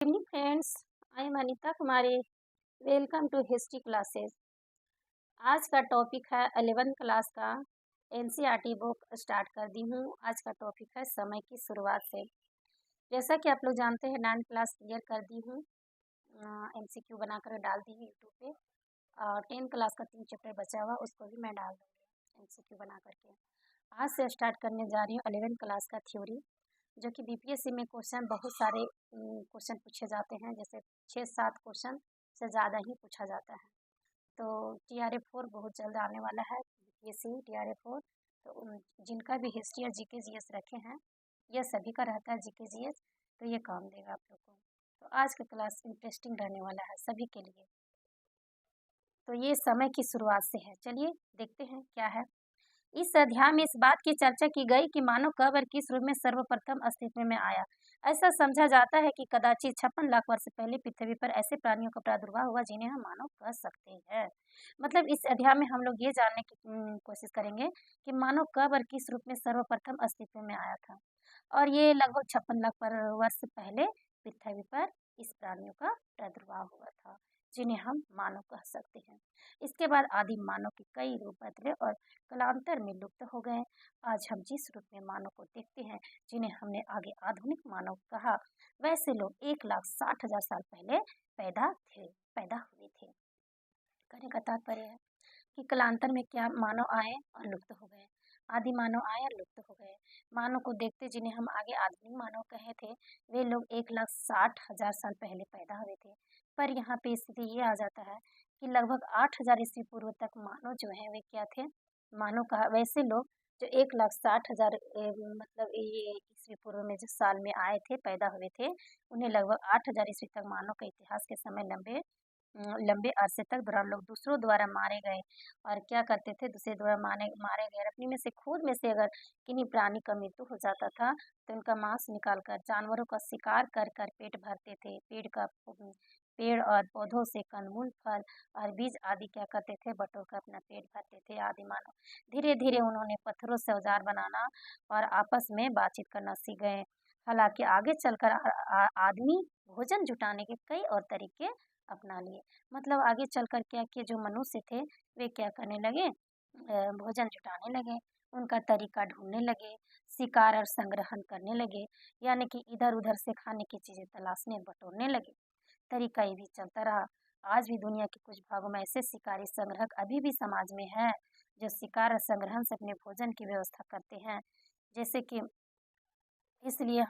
Evening friends, I am Anita Kumari. Welcome to history classes. आज का topic है 11th क्लास का एनसीईआरटी बुक स्टार्ट कर दी हूँ। आज का टॉपिक है समय की शुरुआत से। जैसा कि आप लोग जानते हैं 9th क्लास क्लियर कर दी हूँ, एमसीक्यू बनाकर डाल दी है यूट्यूब पे। और 10th क्लास का 3 चैप्टर बचा हुआ उसको भी मैं डाल दूँगी एमसीक्यू बना करके। आज से स्टार्ट करने जा रही हूँ 11th क्लास का थ्योरी, जो कि बीपीएससी में क्वेश्चन बहुत सारे क्वेश्चन पूछे जाते हैं। जैसे 6-7 क्वेश्चन से ज़्यादा ही पूछा जाता है। तो TRA 4 बहुत जल्द आने वाला है, बीपीएससी TRA 4। तो जिनका भी हिस्ट्री और जीके जीएस रखे हैं, यह सभी का रहता है जीके जीएस, तो ये काम देगा आप लोग को। तो आज का क्लास इंटरेस्टिंग रहने वाला है सभी के लिए। तो ये समय की शुरुआत से है। चलिए देखते हैं क्या है। इस अध्याय में इस बात की चर्चा की गई कि मानव कब और किस रूप में सर्वप्रथम अस्तित्व में आया। ऐसा समझा जाता है कि कदाचित 56 लाख वर्ष पहले पृथ्वी पर ऐसे प्राणियों का प्रादुर्भाव हुआ जिन्हें हम मानव कह सकते हैं। मतलब इस अध्याय में हम लोग ये जानने की कोशिश करेंगे कि मानव कब और किस रूप में सर्वप्रथम अस्तित्व में आया था। और ये लगभग 56 लाख वर्ष पहले पृथ्वी पर इस प्राणियों का प्रादुर्भाव हुआ था, जिन्हें हम मानव कह सकते हैं। इसके बाद आदिम मानव के कई रूप बदले और कालांतर में लुप्त हो गए। आज हम जिस रूप में मानव को देखते हैं, जिन्हें हमने आगे आधुनिक मानव कहा, वैसे लोग 1,60,000 साल पहले पैदा हुए थे। कहने का तात्पर्य है कि कालांतर में क्या मानव आए और लुप्त हो गए, आदि मानव आए और लुप्त हो गए। मानव को देखते जिन्हें हम आगे आधुनिक मानव कहे थे, वे लोग 1,60,000 साल पहले पैदा हुए थे। पर यहाँ पे स्थिति ये आ जाता है कि लगभग 8,000 ईस्वी पूर्व तक मानव जो है वे क्या थे, मानव कहा। वैसे लोग जो 1,60,000 मतलब ये ईस्वी पूर्व में जो साल में आए थे, पैदा हुए थे, उन्हें लगभग 8,000 ईस्वी तक मानव का इतिहास के समय लंबे अरसे तक दौरान लोग दूसरों द्वारा मारे गए। और क्या करते थे, दूसरे द्वारा मारे गए, अपनी में से खुद में से अगर किन्हीं प्राणी का मृत्यु हो जाता था तो उनका मांस निकाल कर जानवरों का शिकार कर कर पेट भरते थे। पेड़ और पौधों से कंदमूल, फल और बीज आदि क्या करते थे, बटोर कर अपना पेट भरते थे आदि मानव। धीरे धीरे उन्होंने पत्थरों से औजार बनाना और आपस में बातचीत करना सीख गए। हालांकि आगे चलकर आदमी भोजन जुटाने के कई और तरीके अपना लिए। मतलब आगे चलकर क्या किए, जो मनुष्य थे वे क्या करने लगे, भोजन जुटाने लगे, उनका तरीका ढूंढने लगे, शिकार और संग्रहण करने लगे, यानी कि इधर उधर से खाने की चीजें तलाशने बटोरने लगे। तरीका ये भी चलता रहा। आज भी दुनिया के कुछ भागों में ऐसे शिकारी संग्रहक अभी भी समाज में हैं, जो शिकार और संग्रहण से अपने भोजन की व्यवस्था करते हैं। जैसे कि इसलिए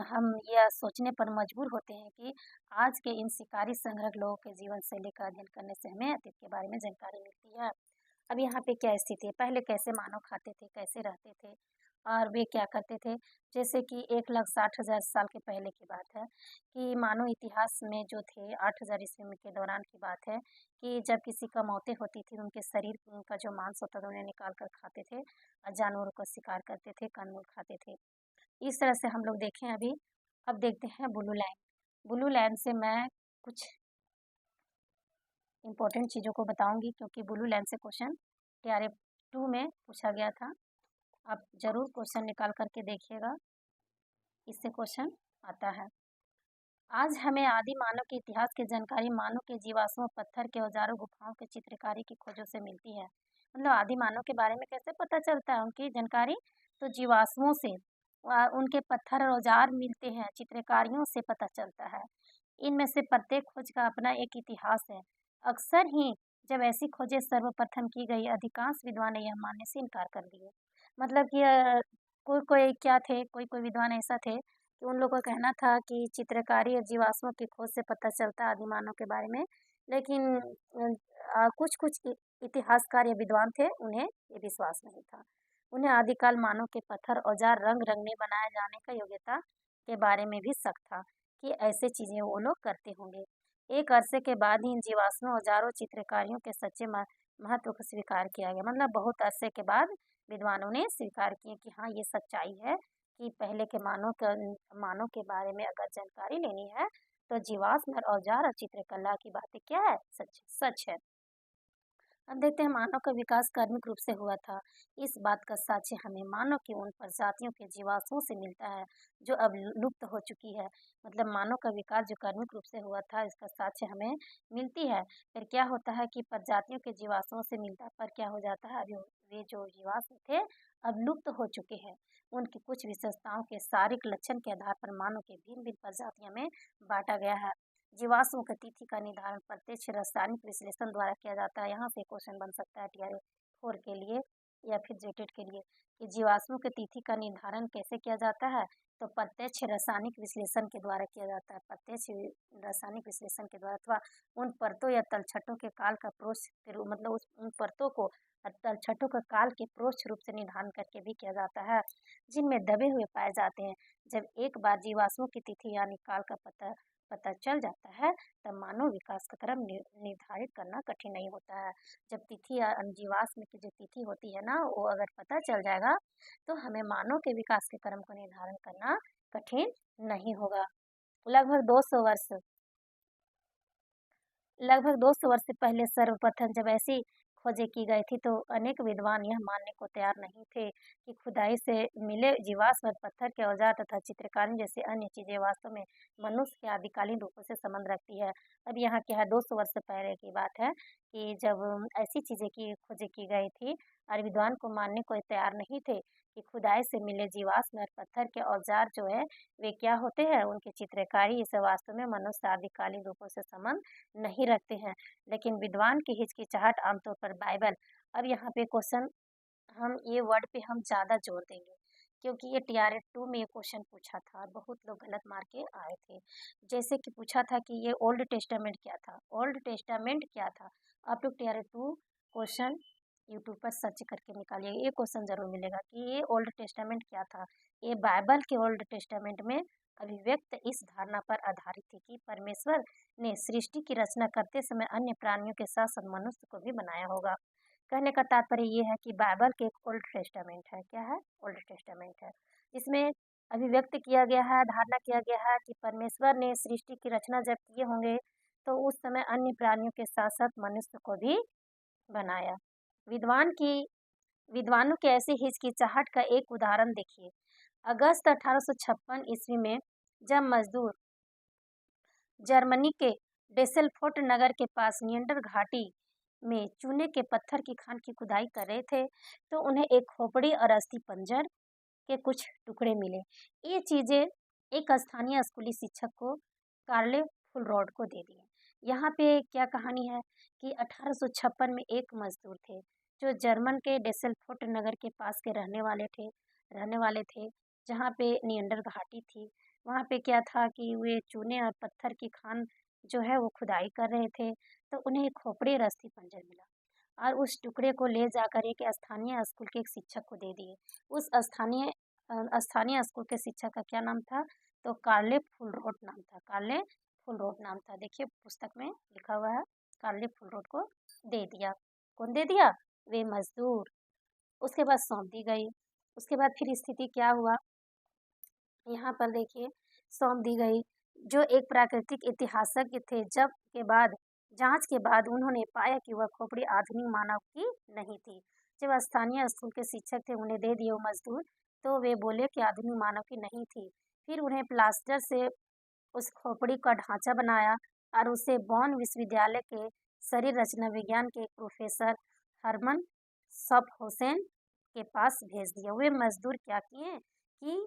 हम यह सोचने पर मजबूर होते हैं कि आज के इन शिकारी संग्रह लोगों के जीवन शैली का अध्ययन करने से हमें अतीत के बारे में जानकारी मिलती है। अब यहाँ पे क्या स्थिति है, पहले कैसे मानव खाते थे, कैसे रहते थे और वे क्या करते थे। जैसे कि 1,60,000 साल के पहले की बात है कि मानव इतिहास में जो थे 8,000 ईस्वी में के दौरान की बात है कि जब किसी का मौतें होती थी, उनके शरीर का जो मांस होता था उन्हें निकाल कर खाते थे और जानवरों का शिकार करते थे, कंदमूल खाते थे। इस तरह से हम लोग देखें अभी। अब देखते हैं ब्लू लाइन। ब्लू लाइन से मैं कुछ इम्पोर्टेंट चीज़ों को बताऊंगी, क्योंकि ब्लू लाइन से क्वेश्चन TRA 2 में पूछा गया था। आप ज़रूर क्वेश्चन निकाल करके देखिएगा, इससे क्वेश्चन आता है। आज हमें आदि मानव के इतिहास की जानकारी मानव के जीवाश्मों, पत्थर के औजारों, गुफाओं की चित्रकारी की खोजों से मिलती है। मतलब आदि मानव के बारे में कैसे पता चलता है उनकी जानकारी, तो जीवाश्मों से, उनके पत्थर और औजार मिलते हैं, चित्रकारियों से पता चलता है। इनमें से प्रत्येक खोज का अपना एक इतिहास है। अक्सर ही जब ऐसी खोजें सर्वप्रथम की गई, अधिकांश विद्वान ने यह मानने से इनकार कर दिए। मतलब कि कोई कोई क्या थे, कोई कोई विद्वान ऐसा थे कि उन लोगों का कहना था कि चित्रकारी और जीवाश्मों की खोज से पता चलता है आदिमानव के बारे में। लेकिन कुछ कुछ इतिहासकार या विद्वान थे, उन्हें ये विश्वास नहीं था। उन्हें आदिकाल मानव के पत्थर, औजार, रंग रंगने बनाए जाने का योग्यता के बारे में भी शक था कि ऐसे चीजें वो लोग करते होंगे। एक अरसे के बाद ही इन जीवाश्मों, औजारों, चित्रकारियों के सच्चे महत्व को स्वीकार किया गया। मतलब बहुत अरसे के बाद विद्वानों ने स्वीकार किया कि हाँ, ये सच्चाई है कि पहले के मानव के बारे में अगर जानकारी लेनी है तो जीवाश्म और औजार और चित्रकला की बातें क्या है, सच सच है। अब देखते हैं मानव का विकास कार्मिक रूप से हुआ था। इस बात का साक्ष्य हमें मानव की उन प्रजातियों के जीवाश्मों से मिलता है जो अब लुप्त हो चुकी है। मतलब मानव का विकास जो कार्मिक रूप से हुआ था इसका साक्ष्य हमें मिलती है। फिर क्या होता है कि प्रजातियों के जीवाश्मों से मिलता है, पर क्या हो जाता है अभी वे जो जीवाश्म थे अब लुप्त हो चुके हैं। उनकी कुछ विशेषताओं के शारीरिक लक्षण के आधार पर मानव के भिन्न भिन्न प्रजातियों में बांटा गया है। जीवाश्मों की तिथि का निर्धारण प्रत्यक्ष रासायनिक विश्लेषण द्वारा किया जाता है। यहाँ से क्वेश्चन बन सकता है टीआरए 4 के लिए या फिर जेटेट के लिए कि जीवाश्मों की तिथि का निर्धारण कैसे किया जाता है, तो प्रत्यक्ष रासायनिक विश्लेषण के द्वारा किया जाता है। प्रत्यक्ष रासायनिक विश्लेषण के द्वारा अथवा उन परतों या तलछटों के काल का प्रोष के रूप मतलब उन परतों को तलछटों का काल के प्रोक्ष रूप से निर्धारण करके भी किया जाता है, जिनमें दबे हुए पाए जाते हैं। जब एक बार जीवाश्मों की तिथि यानी काल का पता पता चल जाता है तब मानव विकास का क्रम निर्धारित करना कठिन नहीं होता है। जब तिथि या जीवाश्म की जो तिथि होती है ना वो अगर पता चल जाएगा तो हमें मानव के विकास के क्रम को निर्धारण करना कठिन नहीं होगा। लगभग 200 वर्ष लगभग 200 वर्ष से पहले सर्वप्रथम जब ऐसी खोजें की गई थी तो अनेक विद्वान यह मानने को तैयार नहीं थे कि खुदाई से मिले जीवाश्म और पत्थर के औजार तथा चित्रकारी जैसे अन्य चीजें वास्तव में मनुष्य के आदिकालीन रूपों से संबंध रखती है। अब यहाँ क्या है 200 वर्ष पहले की बात है कि जब ऐसी चीजें की खोजें की गई थी और विद्वान को मानने को तैयार नहीं थे कि खुदाई से मिले जीवाश्म और पत्थर के औजार जो है वे क्या होते हैं, उनकी चित्रकारी इसे वास्तव में मनुष्य आदिकालीन रूपों से संबंध नहीं रखते हैं। लेकिन विद्वान की हिचकिचाहट आमतौर पर बाइबल। अब यहाँ पे क्वेश्चन हम ये वर्ड पे हम ज़्यादा जोर देंगे क्योंकि ये टीआरए 2 में ये क्वेश्चन पूछा था और बहुत लोग गलत मार के आए थे। जैसे कि पूछा था कि ये ओल्ड टेस्टामेंट क्या था, ओल्ड टेस्टामेंट क्या था। आप लोग टीआरए 2 क्वेश्चन यूट्यूब पर सर्च करके निकालिए, ये क्वेश्चन जरूर मिलेगा कि ये ओल्ड टेस्टामेंट क्या था। ये बाइबल के ओल्ड टेस्टामेंट में अभिव्यक्त इस धारणा पर आधारित थी कि परमेश्वर ने सृष्टि की रचना करते समय अन्य प्राणियों के साथ साथ मनुष्य को भी बनाया होगा। कहने का तात्पर्य ये है कि बाइबल के एक ओल्ड टेस्टामेंट है। क्या है? ओल्ड टेस्टामेंट है। इसमें अभिव्यक्त किया गया है, धारणा किया गया है कि परमेश्वर ने सृष्टि की रचना जब किए होंगे तो उस समय अन्य प्राणियों के साथ साथ मनुष्य को भी बनाया। विद्वान की विद्वानों की ऐसी हिचकिचाहट का एक उदाहरण देखिए। अगस्त 1856 ईस्वी में जब मजदूर जर्मनी के डेसेलफोर्ट नगर के पास नियंडर घाटी में चूने के पत्थर की खान की खुदाई कर रहे थे तो उन्हें एक खोपड़ी और अस्थि पंजर के कुछ टुकड़े मिले। ये चीजें एक स्थानीय स्कूली शिक्षक को कार्ले फुलरॉड को दे दिए। यहाँ पे क्या कहानी है कि 1856 में एक मजदूर थे जो जर्मन के डेसेलफोर्ट नगर के पास के रहने वाले थे जहाँ पे नियंडर घाटी थी। वहाँ पे क्या था कि वे चूने और पत्थर की खान जो है वो खुदाई कर रहे थे तो उन्हें एक खोपड़ी और अस्थि पंजर मिला और उस टुकड़े को ले जाकर एक स्थानीय स्कूल के एक शिक्षक को दे दिए। उस स्थानीय स्कूल के शिक्षक का क्या नाम था, तो कार्ले फुलरोट नाम था। कार्ले फुलरोट नाम था। देखिए पुस्तक में लिखा हुआ है, कार्ले फुलरोट को दे दिया। कौन दे दिया? वे मजदूर। उसके बाद सौंप दी गई। उसके बाद फिर स्थिति क्या हुआ यहाँ पर देखिए, सौंप दी गई। जो एक प्राकृतिक इतिहासज्ञ थे जब के बाद जांच के बाद उन्होंने पाया कि वह खोपड़ी आधुनिक मानव की नहीं थी। जब स्थानीय स्कूल के शिक्षक थे उन्हें दे दिए वो मजदूर, तो वे बोले कि आधुनिक मानव की नहीं थी। फिर उन्हें प्लास्टर से उस खोपड़ी का ढांचा बनाया और उसे बॉन विश्वविद्यालय के शरीर रचना विज्ञान के एक प्रोफेसर हरमन सफहोसेन के पास भेज दिया। वे मजदूर क्या किए कि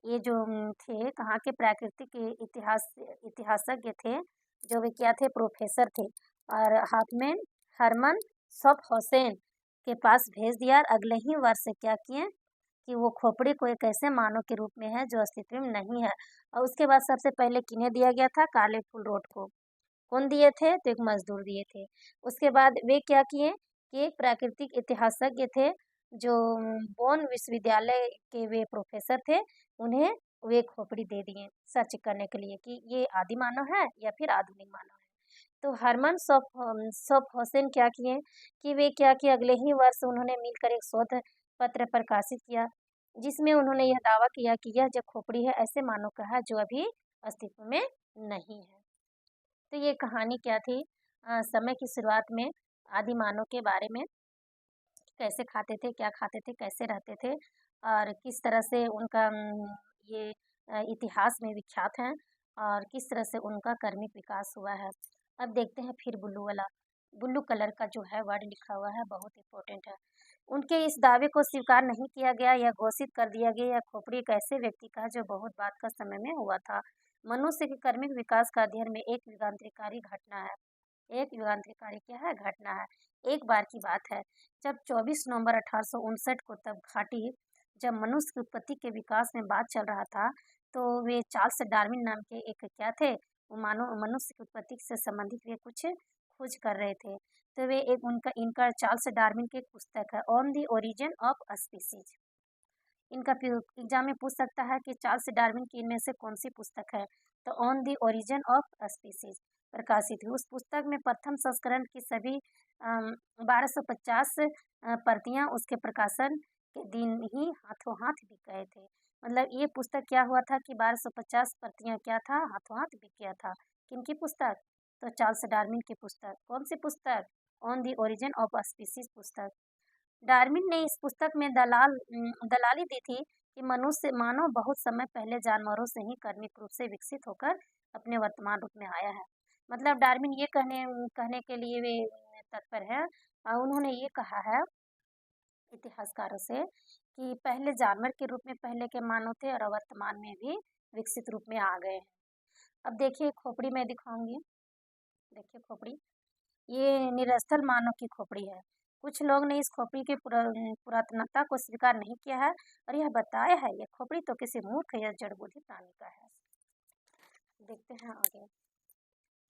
ये जो थे कहाँ के प्राकृतिक इतिहासज्ञ थे, जो वे क्या थे, प्रोफेसर थे और हाथ में हरमन सफहोसेन के पास भेज दिया और अगले ही वर्ष से क्या किए कि वो खोपड़ी को एक ऐसे मानव के रूप में है जो अस्तित्व में नहीं है। और उसके बाद सबसे पहले किन्हें दिया गया था? काले फुलरोट को। कौन दिए थे? तो एक मजदूर दिए थे। उसके बाद वे क्या किए कि एक प्राकृतिक इतिहासज्ञ थे जो बोन विश्वविद्यालय के वे प्रोफेसर थे, उन्हें वे खोपड़ी दे दिए सर्च करने के लिए कि ये आदि मानव है या फिर आधुनिक मानव है। तो हरमन सफहोसेन क्या किए कि वे क्या किए अगले ही वर्ष उन्होंने मिलकर एक शोध पत्र प्रकाशित किया जिसमें उन्होंने यह दावा किया कि यह जो खोपड़ी है ऐसे मानव का है जो अभी अस्तित्व में नहीं है। तो ये कहानी क्या थी? समय की शुरुआत में आदि मानव के बारे में, कैसे खाते थे, क्या खाते थे, कैसे रहते थे और किस तरह से उनका ये इतिहास में विख्यात हैं और किस तरह से उनका कर्मिक विकास हुआ है। अब देखते हैं फिर ब्लू वाला, ब्लू कलर का जो है वर्ड लिखा हुआ है, बहुत इम्पोर्टेंट है। उनके इस दावे को स्वीकार नहीं किया गया या घोषित कर दिया गया। यह खोपड़ी एक ऐसे व्यक्ति का जो बहुत बात का समय में हुआ था। मनुष्य के कर्मिक विकास का अध्ययन में एक युगांतरकारी घटना है। एक युगांतरकारी क्या है? घटना है। एक बार की बात है जब 24 नवंबर 1859 को तब घाटी जब मनुष्य की उत्पत्ति के विकास में बात चल रहा था, तो वे चार्ल्स डार्विन नाम के एक क्या थे, वो मानव मनुष्य की उत्पत्ति से संबंधित वे कुछ खोज कर रहे थे। तो वे एक उनका इनका चार्ल्स डार्विन की एक पुस्तक है, on the origin of species. इनका एग्जाम में पूछ सकता है कि चार्ल्स डार्विन की इनमें से कौन सी पुस्तक है, तो on the origin of species प्रकाशित हुई। उस पुस्तक में प्रथम संस्करण की सभी 1250 प्रतियां उसके प्रकाशन के दिन ही हाथों हाथ बिक गए थे। मतलब ये पुस्तक क्या हुआ था कि 1250 प्रतियां क्या था, हाथों हाथ बिक गया था। किनकी पुस्तक? तो चार्ल्स डार्विन की पुस्तक। कौन सी पुस्तक? On the origin of species पुस्तक। डार्विन ने इस पुस्तक में दलाली दी थी कि मनुष्य मानव बहुत समय पहले जानवरों से ही कर्मिक रूप से विकसित होकर अपने वर्तमान रूप में आया है। मतलब डार्विन ये कहने कहने के लिए वे तत्पर है, उन्होंने ये कहा है इतिहासकारों से कि पहले जानवर के रूप में पहले के मानव थे और वर्तमान में भी विकसित रूप में आ गए हैं। अब देखिए खोपड़ी में दिखाऊंगी, देखिए खोपड़ी, ये निरस्थल मानव की खोपड़ी है। कुछ लोग ने इस खोपड़ी की पुरातनता को स्वीकार नहीं किया है और यह बताया है यह खोपड़ी तो किसी मूर्ख या जड़बूझी प्राणी का है। देखते हैं आगे,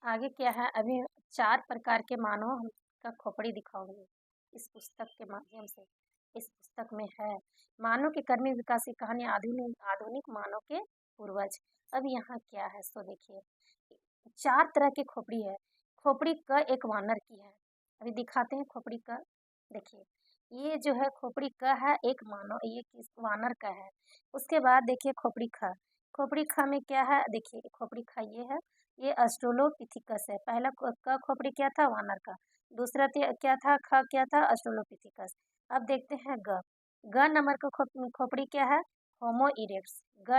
आगे क्या है। अभी 4 प्रकार के मानव का खोपड़ी दिखाऊंगी इस पुस्तक के माध्यम से। इस पुस्तक में है मानव के कर्मी विकास की कहानी, आधुनिक आधुनिक मानव के पूर्वज। अब यहाँ क्या है सो देखिए, 4 तरह की खोपड़ी है। खोपड़ी क एक वानर की है, अभी दिखाते हैं खोपड़ी क। देखिए ये जो है खोपड़ी क है एक मानव, ये किस वानर का है। उसके बाद देखिए खोपड़ी ख, खोपड़ी ख में क्या है, देखिए खोपड़ी ख ये है, ये ऑस्ट्रेलोपिथिकस है। पहला क खोपड़ी क्या था? वानर का। दूसरा क्या था? ख क्या था? ऑस्ट्रेलोपिथिकस। अब देखते हैं ग। ग नंबर का खोपड़ी क्या है? होमो इरेक्ट्स। ग